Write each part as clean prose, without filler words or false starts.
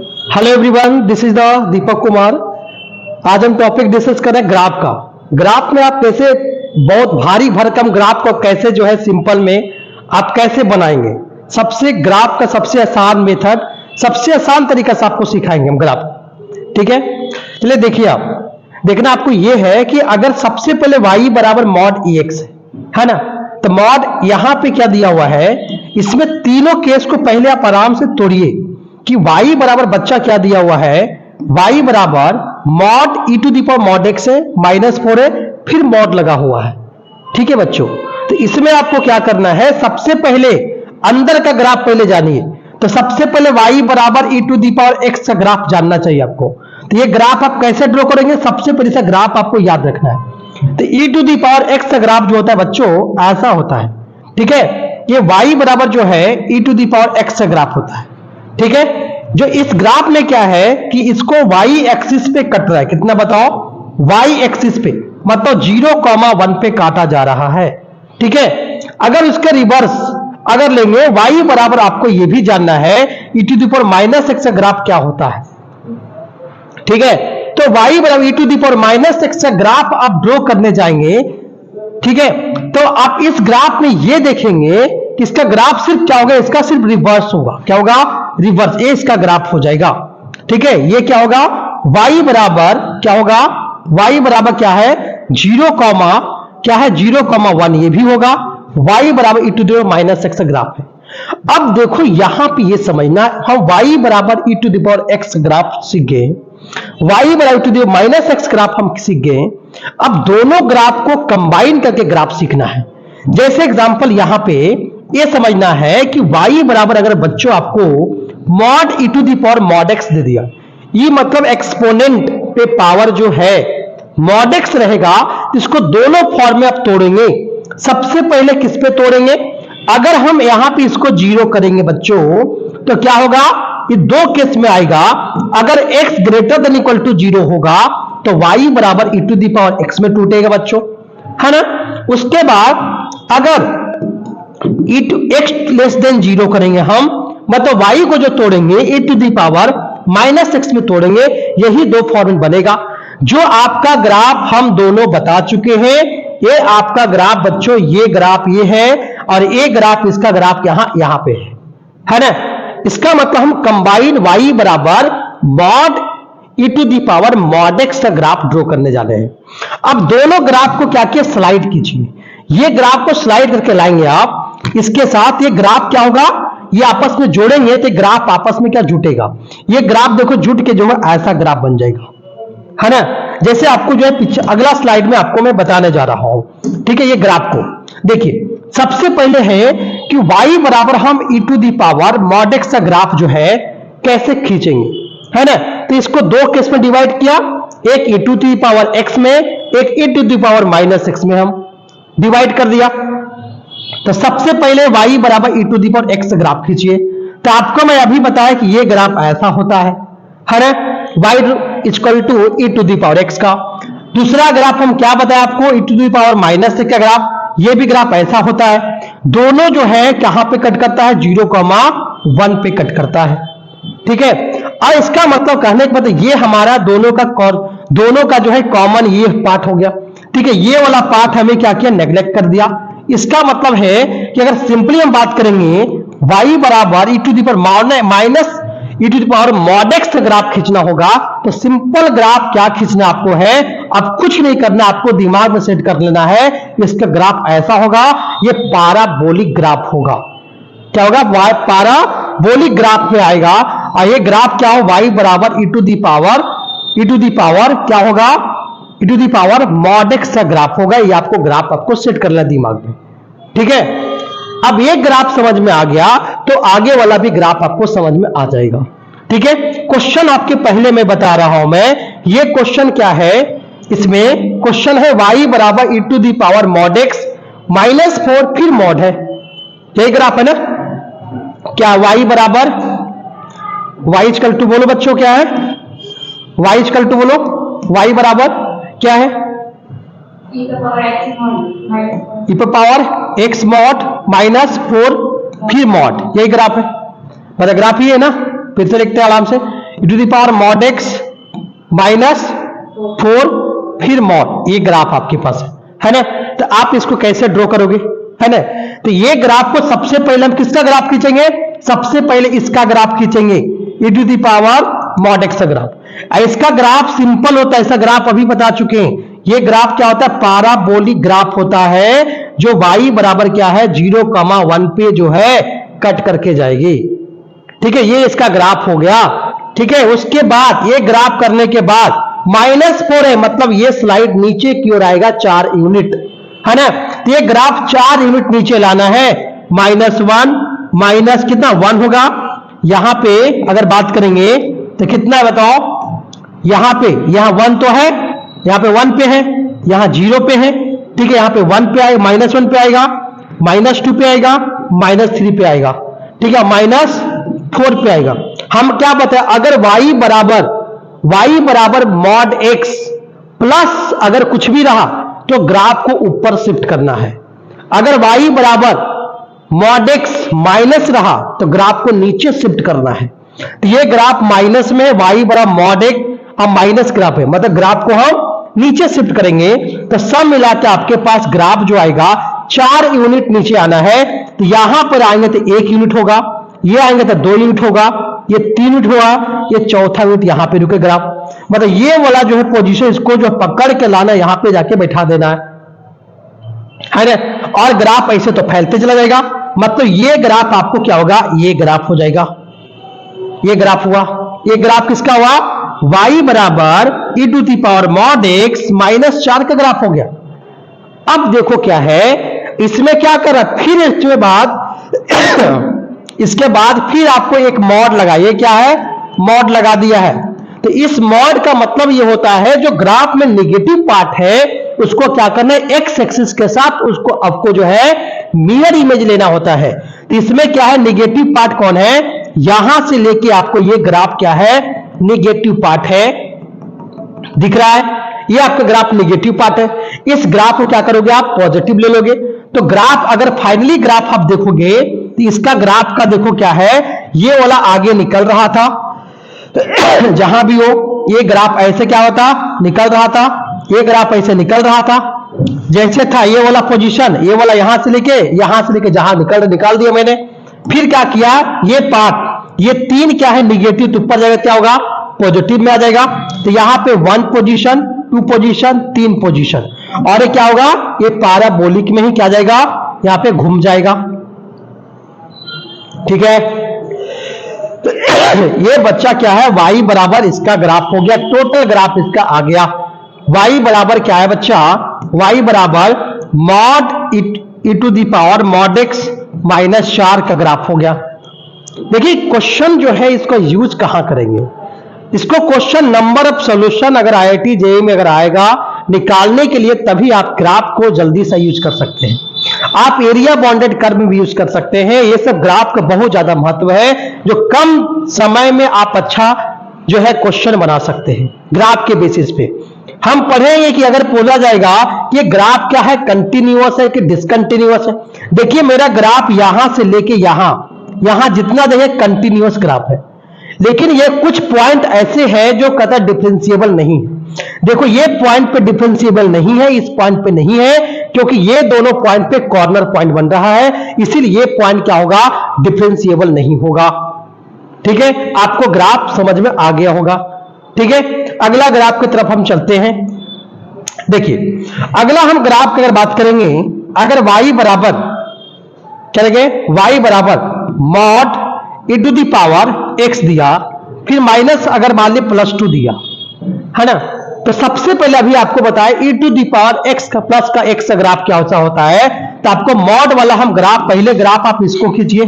Hello everyone, this is the Deepak Kumar. आज हम topic discuss कर रहे हैं ग्राफ का। ग्राफ में आप कैसे बहुत भारी भरकम ग्राफ को कैसे जो है सिंपल में आप कैसे बनाएंगे। सबसे ग्राफ का सबसे आसान मेथड, सबसे आसान तरीका से आपको सिखाएंगे हम ग्राफ। ठीक है, चलिए देखिए। आप देखना आपको ये है कि अगर सबसे पहले y बराबर मॉड EX है ना, तो मॉड यहां पे क्या दिया हुआ है, इसमें तीनों केस को पहले आप आराम से तोड़िए कि y बराबर बच्चा क्या दिया हुआ है, y बराबर mod e to the power mod x है, -4 है, फिर मॉड लगा हुआ है। ठीक है बच्चों, तो इसमें आपको क्या करना है, सबसे पहले अंदर का ग्राफ पहले जानिए। तो सबसे पहले y बराबर e to the power x का ग्राफ जानना चाहिए आपको। तो ये ग्राफ आप कैसे ड्रॉ करेंगे, सबसे पहले से ग्राफ आपको याद रखना है। तो e to the power x का ग्राफ जो होता है बच्चों ऐसा होता है। ठीक है, ये y बराबर जो है e to the power x का ग्राफ होता है। ठीक है, जो इस ग्राफ में क्या है कि इसको y एक्सिस पे कट रहा है। कितना बताओ, y एक्सिस पे, मतलब 0,1 पे काटा जा रहा है। ठीक है, अगर इसके रिवर्स अगर लेंगे y बराबर, आपको यह भी जानना है e to the power -x का ग्राफ क्या होता है। ठीक है, तो y बराबर e to the power -x का ग्राफ आप ड्रॉ करने जाएंगे। ठीक है, तो आप इस ग्राफ में ये देखेंगे कि इसका ग्राफ सिर्फ क्या होगा, इसका सिर्फ रिवर्स होगा। क्या होगा, रिवर्स। ये इसका ग्राफ हो जाएगा। ठीक है, ये क्या होगा, y बराबर क्या होगा, y बराबर क्या है 0, क्या है 0,1, ये भी होगा। y बराबर e to the power -x का ग्राफ है। अब देखो यहां पे ये समझना, हम y बराबर e to the power x graph सीख गए, y बराबर e to the power -x graph हम सीख गए। अब दोनों ग्राफ को कंबाइन करके ग्राफ सीखना है। जैसे एग्जांपल यहां पे ये समझना है कि y बराबर अगर बच्चों आपको mod e to the power mod x दे दिया, ये मतलब एक्सपोनेंट पे पावर जो है मॉड x रहेगा, इसको दोनों फॉर्म में आप तोड़ेंगे। सबसे पहले किस पे तोड़ेंगे, अगर हम यहां पे इसको 0 करेंगे बच्चों तो क्या होगा, ये दो केस में आएगा। अगर x greater than equal to 0 होगा तो y बराबर e to the power x में टूटेगा बच्चों, है ना। उसके बाद अगर x लेस देन 0 करेंगे हम, मतलब y को जो तोड़ेंगे e to the power -x में तोड़ेंगे, यही दो फॉर्मेट बनेगा। जो आपका ग्राफ हम दोनों बता चुके हैं, ये आपका ग्राफ बच्चों, ये ग्राफ ये है और ये ग्राफ, इसका ग्राफ यहां पे है ना। इसका मतलब हम कंबाइन y बराबर mod e to the power mod x का ग्राफ ड्रॉ करने जा रहे हैं। अब दोनों ग्राफ को क्या किया, स्लाइड कीजिए। ये ग्राफ को स्लाइड करके लाएंगे आप, इसके साथ ये ग्राफ क्या होगा, ये आपस में जोड़ेंगे तो ग्राफ आपस में क्या जुटेगा, ये ग्राफ देखो जुट के जो है ऐसा ग्राफ बन जाएगा, है ना। जैसे आपको जो है पीछे अगला स्लाइड में आपको मैं बताने जा रहा हूं। ठीक है, ये ग्राफ को देखिए। सबसे पहले है कि y बराबर हम e to the power mod x का ग्राफ जो है कैसे खींचेंगे, है ना। तो इसको दो केस में डिवाइड किया, एक e to the power x में, एक e to the power -x में हम डिवाइड कर दिया। तो सबसे पहले y बराबर e to the power x graph खींचिए। तो आपको मैं अभी बताया कि ये ग्राफ ऐसा होता है ना, y equal to e to the power x का। दूसरा ग्राफ हम क्या बताया आपको, e to the power -x का ग्राफ, ये भी ग्राफ ऐसा होता है। दोनों जो है कहां पे कट करता है, 0,1 पे कट करता है। ठीक है, और इसका मतलब कहने का मतलब ये हमारा दोनों का जो है कॉमन ये पार्ट हो गया। ठीक है, ये वाला पार्ट हमें क्या किया, नेग्लेक्ट कर दिया। इसका मतलब है कि अगर सिंपली हम बात करेंगे y बराबर e to the power minus e to the power mod x का ग्राफ खींचना होगा, तो सिंपल ग्राफ क्या खींचना आपको है, अब कुछ नहीं करना, आपको दिमाग में सेट कर लेना है इसका ग्राफ ऐसा होगा, ये पैराबोलिक ग्राफ होगा। क्या होगा, पैराबोलिक ग्राफ में आएगा। और ये ग्राफ क्या हो, y बराबर e टू दी पावर क्या होगा, e to the power mod x का ग्राफ होगा। ये आपको ग्राफ आपको सेट कर लेना दिमाग में। ठीक है, अब ये ग्राफ समझ में आ गया तो आगे वाला भी ग्राफ आपको समझ में आ जाएगा। ठीक है, क्वेश्चन आपके पहले मैं बता रहा हूं मैं, ये क्वेश्चन क्या है, इसमें क्वेश्चन है y बराबर e to the power mod x -4 फिर मॉड है, यही ग्राफ है ना। क्या y बराबर, y इक्वल टू बोलो बच्चों क्या है, y इक्वल टू बोलो, y बराबर क्या है, e पावर x मॉड -4 फिर मॉड, यही ग्राफ है। मतलब ग्राफ ही है ना, फिर से लिखते हैं आराम से, e to the power mod x minus 4 फिर मॉड, ये ग्राफ आपके पास है ना। तो आप इसको कैसे ड्रॉ करोगे, है ना। तो ये ग्राफ को सबसे पहले हम किसका ग्राफ खींचेंगे, सबसे पहले इसका ग्राफ खींचेंगे, e to the power mod x का ग्राफ। इसका ग्राफ सिंपल होता है, इसका ग्राफ अभी बता चुके हैं। ये ग्राफ क्या होता है, पाराबोलिक ग्राफ होता है, जो y बराबर क्या है 0,1 पे जो है कट करके जाएगी। ठीक है, ये इसका ग्राफ हो गया। ठीक है, उसके बाद ये ग्राफ करने के बाद -4 है, मतलब ये स्लाइड नीचे की ओर आएगा 4 यूनिट, है ना। तो ये ग्राफ 4 यूनिट नीचे लाना है, -1 माइनस कितना 1 होगा। यहां पे अगर बात करेंगे तो कितना है बताओ, यहां पे, यहां 1 तो है, यहां पे 1 पे है, यहां 0 पे है। ठीक है, यहां पे 1 पे आएगा, -1 पे आएगा, -2 पे आएगा, -3 पे आएगा। ठीक है, -4 पे आएगा। हम क्या बताए, अगर y बराबर मॉड x प्लस अगर कुछ भी रहा तो ग्राफ को ऊपर शिफ्ट करना है। अगर y बराबर मॉड x माइनस रहा तो ग्राफ को नीचे शिफ्ट करना है। तो ये ग्राफ माइनस में, y बराबर मॉड x, अब माइनस ग्राफ है, मतलब ग्राफ को हम नीचे शिफ्ट करेंगे तो सब मिला के आपके पास ग्राफ जो आएगा 4 यूनिट नीचे आना है। तो यहां पर आएंगे तो 1 यूनिट होगा, ये आएंगे तो 2 यूनिट होगा, ये 3 यूनिट होगा, ये चौथा यूनिट यहां पे रुके ग्राफ। मतलब ये वाला जो है पोजीशन, इसको जो पकड़ के लाना, यहां पे जाके बैठा देना है ना। और ग्राफ ऐसे तो फैलते चला जाएगा, मतलब ये ग्राफ आपको क्या होगा, ये ग्राफ हो जाएगा। ये ग्राफ हुआ, ये ग्राफ किसका हुआ, y बराबर e to the power mod x -4 का ग्राफ हो गया। अब देखो क्या है, इसमें क्या कर रहा, फिर इसके बाद फिर आपको एक मॉड लगाइए, क्या है, मॉड लगा दिया है। तो इस मॉड का मतलब ये होता है, जो ग्राफ में नेगेटिव पार्ट है उसको क्या करना है, एक्स एक्सिस के साथ उसको आपको जो है मिरर इमेज लेना होता है। तो इसमें क्या है, नेगेटिव पार्ट कौन है, यहां से लेके आपको ये ग्राफ क्या है, नेगेटिव पार्ट है, दिख रहा है, ये आपका ग्राफ नेगेटिव पार्ट है। इस ग्राफ को क्या करोगे आप, पॉजिटिव ले लोगे। तो ग्राफ अगर फाइनली ग्राफ आप देखोगे तो इसका ग्राफ का देखो क्या है, ये वाला आगे निकल रहा था, जहां भी हो ये ग्राफ ऐसे क्या होता, निकल रहा था, ये ग्राफ ऐसे निकल रहा था, जैसे था ये वाला पोजीशन, ये वाला यहां से लेके जहां निकाल दिया मैंने। फिर क्या किया, ये पार्ट, ये 3 क्या है निगेटिव, तो ऊपर जाएगा क्या होगा, पॉजिटिव में आ जाएगा। तो यहां पे 1 पोजीशन, 2 पोजीशन, 3 पोजीशन, और ये क्या होगा, ये पैराबोलिक में ही क्या जाएगा, यहां पे घूम जाएगा। ठीक है, तो ये बच्चा क्या है, y बराबर इसका ग्राफ हो गया, टोटल ग्राफ इसका आ गया। y बराबर क्या है बच्चा, y बराबर mod e to the power mod x -4 का ग्राफ हो गया। देखिए क्वेश्चन जो है इसको यूज कहां करेंगे, इसको क्वेश्चन नंबर ऑफ सॉल्यूशन अगर IIT JEE में अगर आएगा निकालने के लिए, तभी आप ग्राफ को जल्दी से यूज कर सकते हैं। आप एरिया बाउंडेड कर्व में भी यूज कर सकते हैं। ये सब ग्राफ का बहुत ज्यादा महत्व है, जो कम समय में आप अच्छा जो है क्वेश्चन बना सकते हैं ग्राफ के बेसिस पे। हम पढ़ेंगे कि अगर पूछा जाएगा कि ये ग्राफ क्या है, कंटिन्यूअस है कि डिसकंटिन्यूअस है। देखिए मेरा ग्राफ यहां से लेके यहां जितना देखिए कंटिन्यूअस ग्राफ है, लेकिन ये कुछ पॉइंट ऐसे हैं जो कतई डिफरेंशिएबल नहीं है। देखो ये पॉइंट पे डिफरेंशिएबल नहीं है, इस पॉइंट पे नहीं है, क्योंकि ये दोनों पॉइंट पे कॉर्नर पॉइंट बन रहा है, इसीलिए ये पॉइंट क्या होगा, डिफरेंशिएबल नहीं होगा। ठीक है, आपको ग्राफ समझ में आ गया होगा। ठीक है, अगला ग्राफ की तरफ हम चलते हैं। देखिए अगला हम ग्राफ की अगर बात करेंगे, अगर y बराबर चलेंगे, y बराबर mod e to the power x दिया, फिर माइनस अगर मान लीजिए +2 दिया, है ना। तो सबसे पहले अभी आपको बताया e to the power x का प्लस का x का ग्राफ क्या होता है। तो आपको मॉड वाला हम ग्राफ, पहले ग्राफ आप इसको खींचिए।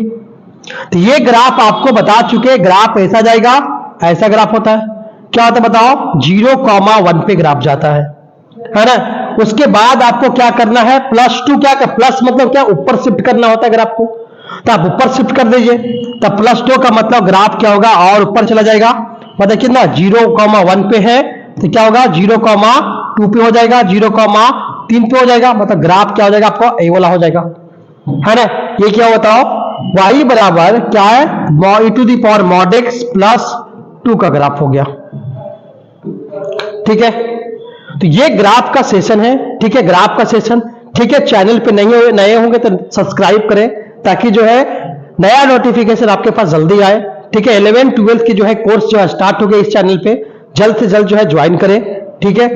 तो ये ग्राफ आपको बता चुके, ग्राफ ऐसा जाएगा, ऐसा ग्राफ होता है, क्या होता है बताओ, 0,1 पे ग्राफ जाता है ना। उसके बाद आपको क्या करना है, +2 क्या कर, प्लस मतलब क्या, ऊपर शिफ्ट करना होता है ग्राफ को। तो आप ऊपर शिफ्ट कर दीजिए, तब +2 का मतलब ग्राफ क्या होगा, और ऊपर चला जाएगा। मतलब कितना, 0,1 पे है तो क्या होगा, 0,2 पे हो जाएगा, 0,3 पे हो जाएगा, मतलब ग्राफ क्या हो जाएगा आपको, ये वाला हो जाएगा, है ना। ये क्या बताओ, y बराबर क्या है, e to the power mod x plus 2 का ग्राफ हो गया। ठीक है, तो ये ग्राफ का सेशन है। ठीक है, ग्राफ का सेशन। ठीक है, चैनल पे नए होंगे तो सब्सक्राइब करें ताकि जो है नया नोटिफिकेशन आपके पास जल्दी आए। ठीक है, 11th 12th की जो है कोर्स जो है स्टार्ट हो गया इस चैनल पे, जल्द से जल्द जो है ज्वाइन करें। ठीक है।